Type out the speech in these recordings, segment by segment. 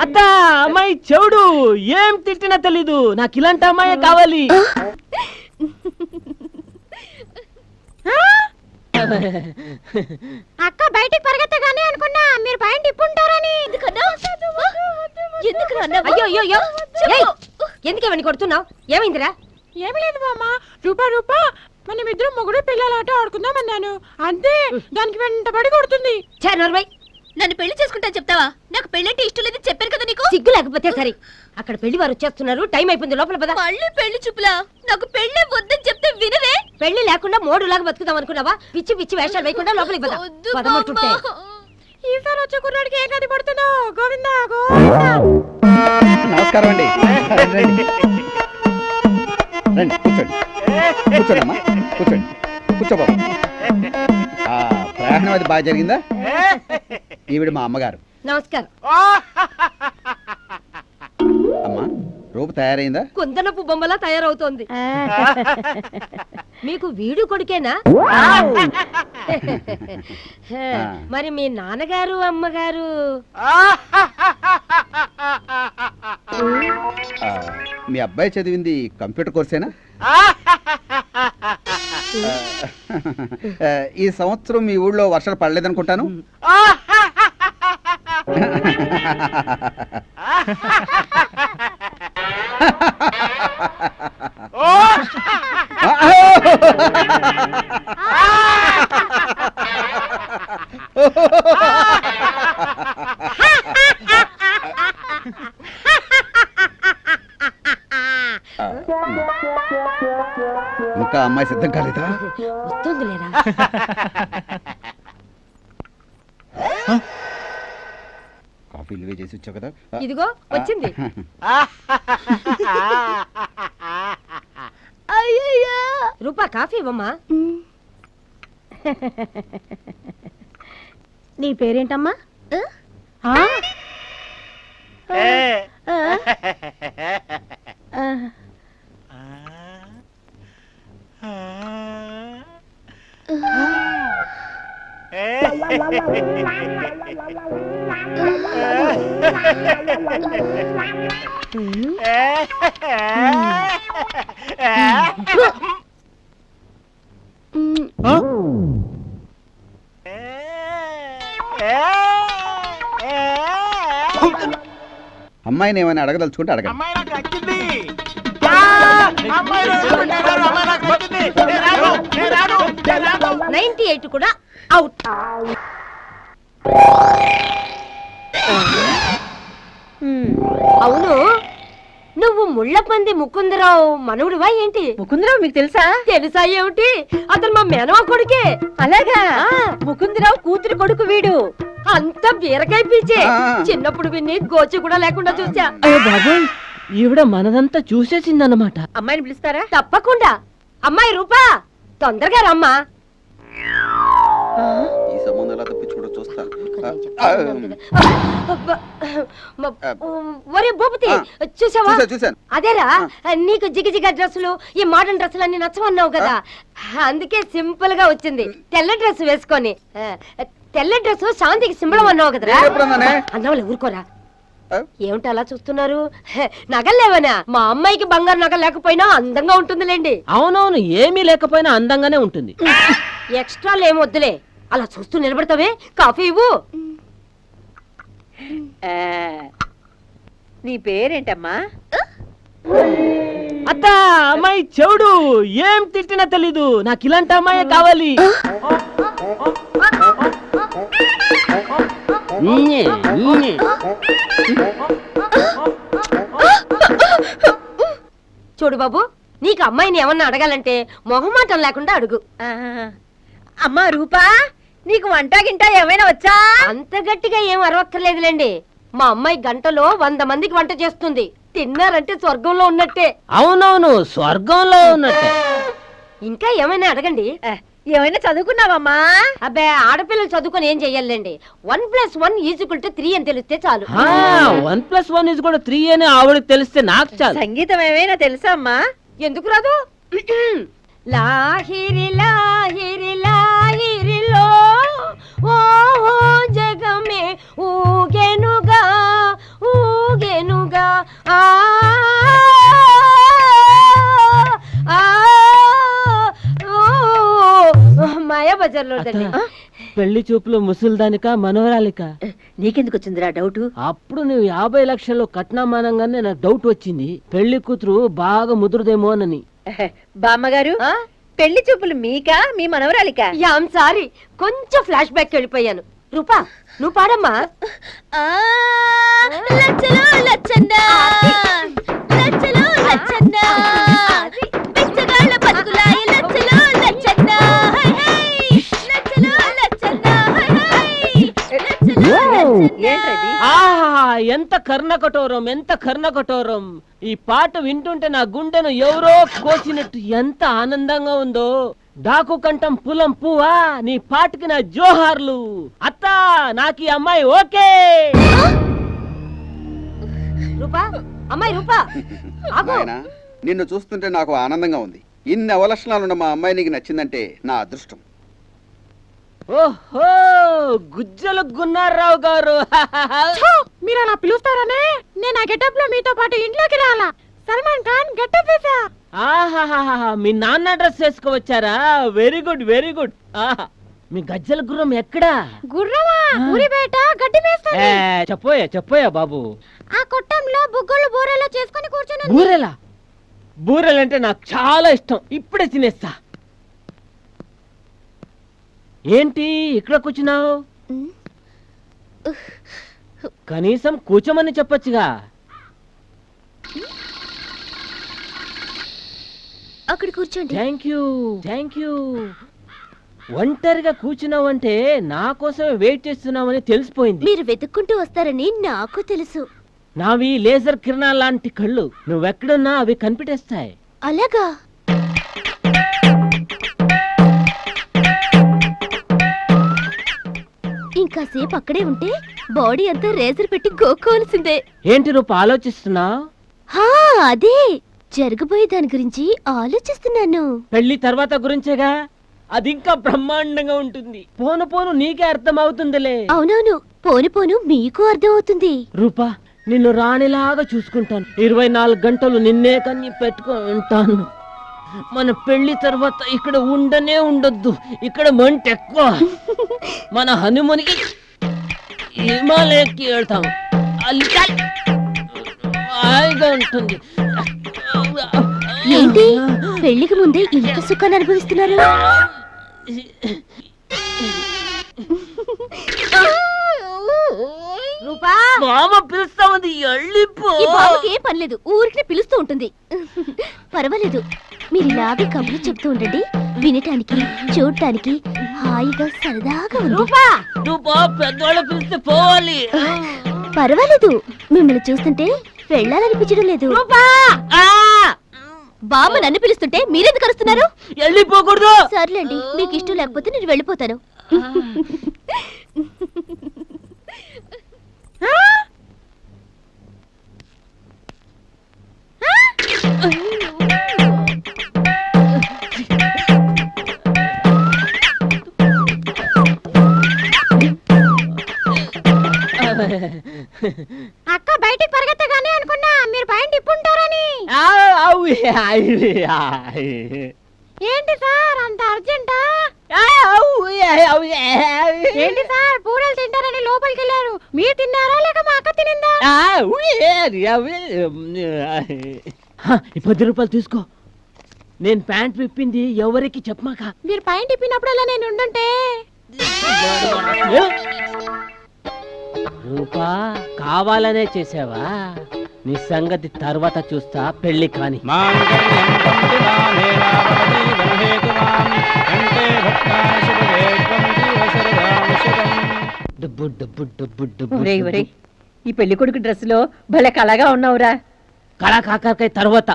అత్త అమ్మాయి చెవుడు ఏం తిట్టినా తెలీదు, నాకు ఇలాంటి అమ్మాయి కావాలి. అక్క బయటికి పరిగెత్తగానే అనుకున్నా మీరు బయట ఇప్పుంటారని. ఎందుకేమని కొడుతున్నావు? ఏమైందిరా? ఏమి లేదు మామ, రూపా రూపా మనమిద్దరం మొగుడు పిల్లలాట ఆడుకుందామన్నాను అంతే, దానికి వెంటబడి కొడుతుంది. నన్ను పెళ్లి చేసుకుంటా చెప్తావా? నాకు పెళ్ళంటే ఇష్టం లేదని చెప్పాను కదా నీకు. సిగ్గు లేకపోతే సరే, అక్కడ పెళ్లి వారు వచ్చేస్తున్నారు, టైం అయిపోయింది, లోపల పద. మళ్ళీ పెళ్లి చూపులా? నాకు పెళ్లి వద్దని చెప్తే వినవే. పెళ్లి లేకుండా మోడులాగా బతుకుదాం అనుకున్నావా? పిచ్చి పిచ్చి వేషాలు వేయకుండా లోపలికి పద. పదమంటుంటే ఈసారి వచ్చే కుర్రాడికి ఏ గది పడుతున్నావు? గోవిందా గోవిందా. నమస్కారం అండి. రండి కూర్చోండి. కూర్చోండమ్మా, కూర్చోండి. కూర్చోబాబు. ప్రయాణం అది బాగా జరిగిందా? ఈవిడ మా అమ్మగారు. నమస్కారం. అమ్మా రూపు తయారైందా? కుందనపు బొమ్మలా తయారవుతోంది. మీకు వీడు కొడుకేనా? మరి మీ నాన్నగారు అమ్మగారు? మీ అబ్బాయి చదివింది కంప్యూటర్ కోర్సేనా? ఈ సంవత్సరం మీ ఊళ్ళో వర్షాలు పడలేదనుకుంటాను. ఇంకా అమ్మాయి సిద్ధం కాలేదా? వస్తుందిలేరా. కాఫీ ఇల్వే చేసి వచ్చావు కదా. ఇదిగో వచ్చింది. రూపా కాఫీ ఇవ్వమ్మా. నీ పేరేంటమ్మా? అమ్మాయిని ఏమైనా అడగదలుచుకుంటే అడగ. 98 కూడా అవుట్. అవును, నువ్వు ముళ్ళపంది ముకుందరావు మనవుడివా ఏంటి? ముకుందరావు మీకు తెలుసా? తెలుసా ఏమిటి, అతను మా మేనమా కొడుకే. అలాగా? ముకుందరావు కూతురు కొడుకు వీడు. అంత బీరకాయ పీచే. చిన్నప్పుడు విన్ని గోచి కూడా లేకుండా చూసా. బాబోయ్, ఈవిడ మనదంతా చూసేసిందన్నమాట. అమ్మాయిని పిలుస్తారా? తప్పకుండా. అమ్మాయి రూపా, తొందరగా రమ్మా. ఈ సంబంధం ఎలా తప్పించుకోవడం చూస్తాను. ఒరే భూపతి, చూసావా? చూసాను. అదేరా, నీకు జిగజిగ డ్రెస్సులు, ఈ మోడర్న్ డ్రెస్సులు అన్ని నచ్చమన్నావు కదా, అందుకే సింపుల్ గా వచ్చింది. తెల్ల డ్రెస్ వేసుకొని. తెల్ల డ్రెస్ శాంతికి సింబలం అన్నావు కదరా. అన్నవాళ్ళు ఊరుకోరా. ఏమిటి అలా చూస్తున్నారు? నగలేవనా? మా అమ్మాయికి బంగారు నగలు లేకపోయినా అందంగా ఉంటుందిలేండి. అవునవును, ఏమీ లేకపోయినా అందంగానే ఉంటుంది. ఎక్స్ట్రాలు ఏమి వద్దులే, అలా చూస్తూ నిలబడతావే. కాఫీ ఇవ్వు. నీ పేరేంటమ్మా? అత్త అమ్మాయి చెవుడు ఏం తిట్టినా తెలీదు, నాకు ఇలాంటి అమ్మాయి కావాలి. చూడు బాబు, నీకు అమ్మాయిని ఏమన్నా అడగాలంటే మొహమాటం లేకుండా అడుగు. అమ్మా రూపా, నీకు వంట గింట ఏమైనా వచ్చా? అంత గట్టిగా ఏం అరవక్కర్లేదులేండి. మా అమ్మాయి గంటలో 100 మందికి వంట చేస్తుంది. తిన్నారంటే స్వర్గంలో ఉన్నట్టే. అవునవును, స్వర్గంలో ఉన్నట్టే. ఇంకా ఏమైనా అడగండి. ఏమైనా చదువుకున్నావమ్మా? అబ్బే ఆడపిల్లలు చదువుకొని ఏం చెయ్యాలండి 1+1 = 3 అని తెలిస్తే చాలు. 1+1 = 3 అని ఆవిడకి తెలిస్తే నాకు చాలు. సంగీతం ఏమైనా తెలుసా అమ్మా? ఎందుకు రాదు? లాహిరి లాహిరి లాహిరిలో ఓ జగమే ఊగెనుగా ఊగెనుగా ఆ మాయా బజార్లో పెళ్లి చూపులు ముసల్దానిక మనవరాలిక? నీకెందుకు వచ్చిందిరా డౌట్? అప్పుడు నువ్వు 50 లక్షలు కట్నామానంగానే నాకు డౌట్ వచ్చింది. పెళ్లి కూతురు బాగా ముదురుదేమోనని. బామ్మగారు, పెళ్లి చూపులు మీకా మీ మనవరాలికా? యామ్ సారీ, కొంచెం ఫ్లాష్ బ్యాక్ వెళ్ళిపోయాను. రూపా నువ్వు పాడమ్మా. లచ్చలో లచ్చన్నా లచ్చలో లచ్చన్నా బిచ్చగాళ్ళ బతుకులాయి లచ్చలో లచ్చన్నా హై హై లచ్చలో లచ్చన్నా హై హై లచ్చలో ఏంటది? ఆహా, ఎంత కర్ణ కఠోరం, ఎంత కర్ణ కఠోరం. ఈ పాట వింటుంటే నా గుండెను ఎవరో కోసినట్టు ఎంత ఆనందంగా ఉందో. డాకు కంఠం పులం పువ్వా, నీ పాటకి నా జోహార్లు. అత్త, నాకు ఈ అమ్మాయి ఓకే. రూపా, అమ్మాయి రూపా ఆగు. నాయనా, నిన్ను చూస్తుంటే నాకు ఆనందంగా ఉంది. ఇన్ని అవలక్షణాలున్న మా అమ్మాయి నీకు నచ్చిందంటే నా అదృష్టం. ఓహో, గుజ్జలు గున్నారావు గారు. మీరు అలా పిలుస్తారనే నేను ఆ గెటప్ లో మీతో పాటు ఇంట్లోకి రాలా. సల్మాన్ ఖాన్ గెటప్ వేసా. ఆహాహా, మీ నాన్న డ్రెస్ వేసుకోవచ్చారా? Very good, very good. ఆహా, మీ గజ్జల గుర్రం ఎక్కడా? గుర్రమా? ఊరి బయట గడ్డి మేస్తాడు. చెప్పోయా చెప్పోయా బాబు. ఆ కొట్టంలో బుగ్గలు బూరెలో చేసుకొని కూర్చొని. బూరెలా? బూరెలంటే నాకు చాలా ఇష్టం. ఇప్పుడే తినేస్తా. ఏంటి ఇక్కడ కూర్చున్నావు? కనీసం కూర్చోమని చెప్పొచ్చుగా. అక్కడ కూర్చోండి. Thank you, thank you. ఒంటరిగా కూర్చున్నావంటే నా కోసమే వెయిట్ చేస్తున్నావని తెలిసిపోయింది. మీరు వెతుక్కుంటూ వస్తారని నాకు తెలుసు. నావి లేజర్ కిరణాల లాంటి కళ్ళు. నువ్వెక్కడున్నా అవి కనిపెట్టేస్తాయి. అలాగా? ఇంకాసేపు అక్కడే ఉంటే బాడీ అంతా రేజర్ పెట్టి గోక్కోవాల్సిందే. ఏంటి రూప ఆలోచిస్తున్నావు? అదే జరగబోయే దాని గురించి ఆలోచిస్తున్నాను. పెళ్లి తర్వాత గురించేగా. అది ఇంకా బ్రహ్మాండంగా ఉంటుంది. పోను పోను నీకే అర్థం అవుతుందిలే. అవునవును, పోను పోను మీకు అర్థం అవుతుంది. రూపా, నిన్ను రాణిలాగా చూసుకుంటాను. 24 గంటలు నిన్నే కన్ని పెట్టుకుంటాను. మన పెళ్లి తర్వాత ఇక్కడ ఉండనే ఉండొద్దు. ఇక్కడ మంట ఎక్కువ. మన హనుమనికి హిమాలయకి వెళ్తాం. హాయిగా ఉంటుంది. ఏంటి పెళ్లికి ముందే ఇంత సుఖాన్ని అనుభవిస్తున్నారు? రూపా, మామ పిలుస్తా ఉంది, వెళ్ళిపో. ఈ బాబుకి ఏం పనిలేదు, ఊరికి పిలుస్తూ ఉంటుంది. పర్వాలేదు, మీరు ఇలాగే కబుర్లు చెప్తూ ఉండండి. వినటానికి చూడటానికి హాయిగా సరదాగా ఉంది. రూపా, పెద్దవాళ్ళు పిలిస్తే పోవాలి. పర్వాలేదు, మిమ్మల్ని చూస్తుంటే వెళ్ళాలనిపించడం లేదు. బామ్మ నన్ను పిలుస్తుంటే మీరెందుకు అరుస్తున్నారు? వెళ్ళిపోకూడదు. సర్లేండి, మీకు ఇష్టం లేకపోతే నేను వెళ్ళిపోతాను. అక్క బయటికి పరిగెత్తగానే అనుకున్నా మీరు పైన ఇప్పుంటారని. ఏంటి సార్ అంత అర్జెంటా? ఏంటి సార్ పూరలు తింటారని లోపలికి వెళ్ళారు. మీరు తిన్నారా లేక మా అక్క తినిందా? 10 రూపాయలు తీసుకో. నేను ప్యాంట్ విప్పింది ఎవరికి చెప్పమాక. మీరు పైన తిప్పినప్పుడల్లా నేను ఉండుంటే. రూపా, కావాలనే చేసావా? నీ సంగతి తర్వాత చూస్తా. పెళ్లి కాని. ఈ పెళ్లి కొడుకు డ్రెస్ లో భలే కళగా ఉన్నావురా. కళా కాకరకాయ తర్వాత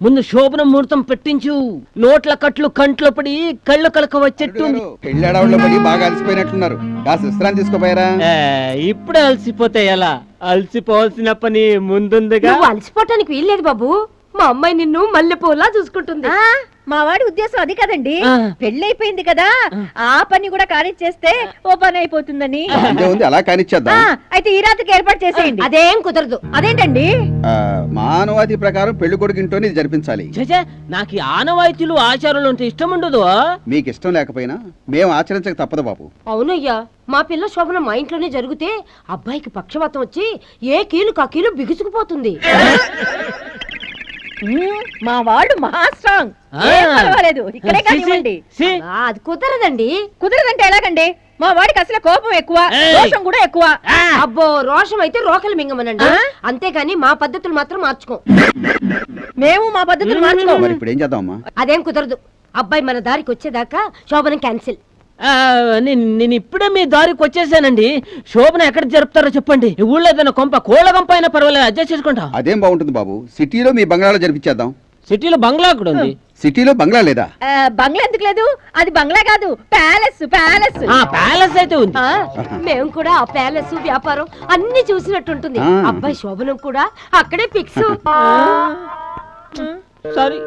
ముందు శోభన ముహూర్తం పెట్టించు. నోట్ల కట్లు కంట్లో పడి కళ్ళు కలక వచ్చేట్టుంది. పెళ్ళాడవాళ్ళు పడి బాగా అలసిపోయినట్లున్నారు. కాస్త విశ్రాంతి తీసుకోపోయారా? ఇప్పుడే అలసిపోతే ఎలా? అలసిపోవాల్సిన పని ముందుందిగా. నువ్వు అలసిపోవటానికి వీల్లేదు బాబు. మా అమ్మాయి నిన్ను మల్లెపూలా చూసుకుంటుంది. మా వాడి ఉద్దేశం అది కదండి, ఆ. పెళ్ళైపోయింది కదా ఆ పని కూడా కానిచ్చేస్తే ఓ పని అయిపోతుందని. అంతే ఉంది, అలా కానిచ్చేద్దాం. అయితే ఈ రాత్రికి ఏర్పాటు చేసేయండి. అదేం కుదరదు. అదేంటండి? మానవాది ప్రకారం పెళ్లి కొడుకు ఇంట్లోనే ఇది జరిపించాలి. చచ్చా, నాకు ఈ ఆనవాయితీలు ఆచారాలు అంటే ఇష్టం ఉండదు. మీకు ఇష్టం లేకపోయినా మేము ఆచరించక తప్పదు బాబు. అవునయ్యా, మా పిల్ల శోభన మా ఇంట్లోనే జరిగితే అబ్బాయికి పక్షవాతం వచ్చి ఏ కీలు కా కీలు బిగుసుకుపోతుంది. మా వాడు మహా స్ట్రాంగ్. ఆ. ఏం పర్వాలేదు, ఇక్కడే కానివ్వండి. అది కుదరదండి. కుదరదంటే ఎలాగండి? మా వాడికి అసలు కోపం ఎక్కువ, ఏయ్. దోషం కూడా ఎక్కువ. అబ్బో, రోషం అయితే రోకలు మింగమనండి. అంతేగాని మా పద్ధతులు మాత్రం మార్చుకో. మేము మా పద్ధతులు మార్చుకోము. మరి ఇప్పుడు ఏం చేద్దామమ్మా? అదేం కుదరదు. అబ్బాయి మన దారికి వచ్చేదాకా శోభనం క్యాన్సిల్. నేను ఇప్పుడే మీ దారికి వచ్చేసానండి. శోభన ఎక్కడ జరుపుతారో చెప్పండి. ఈ ఊళ్ళో ఏదైనా కొంప కోళ్ళ గంప అయినా పర్వాలేదు, అడ్జస్ట్ చేసుకుంటా. అదేం బాగుంటుంది బాబు, సిటీలో మీ బంగ్లాలో జరిపించేద్దాం. సిటీలో బంగ్లా కూడా ఉంది. సిటీలో బంగ్లా లేదా? బంగ్లా ఎందుకు లేదు? అది బంగ్లా కాదు, ప్యాలెస్. ప్యాలెస్ ప్యాలెస్ అయితే ఉంది. మేము కూడా ఆ ప్యాలెస్ వ్యాపారం అన్ని చూసినట్టుంటుంది. ఆ. అబ్బాయి శోభనం కూడా అక్కడే ఫిక్స్. సారీ.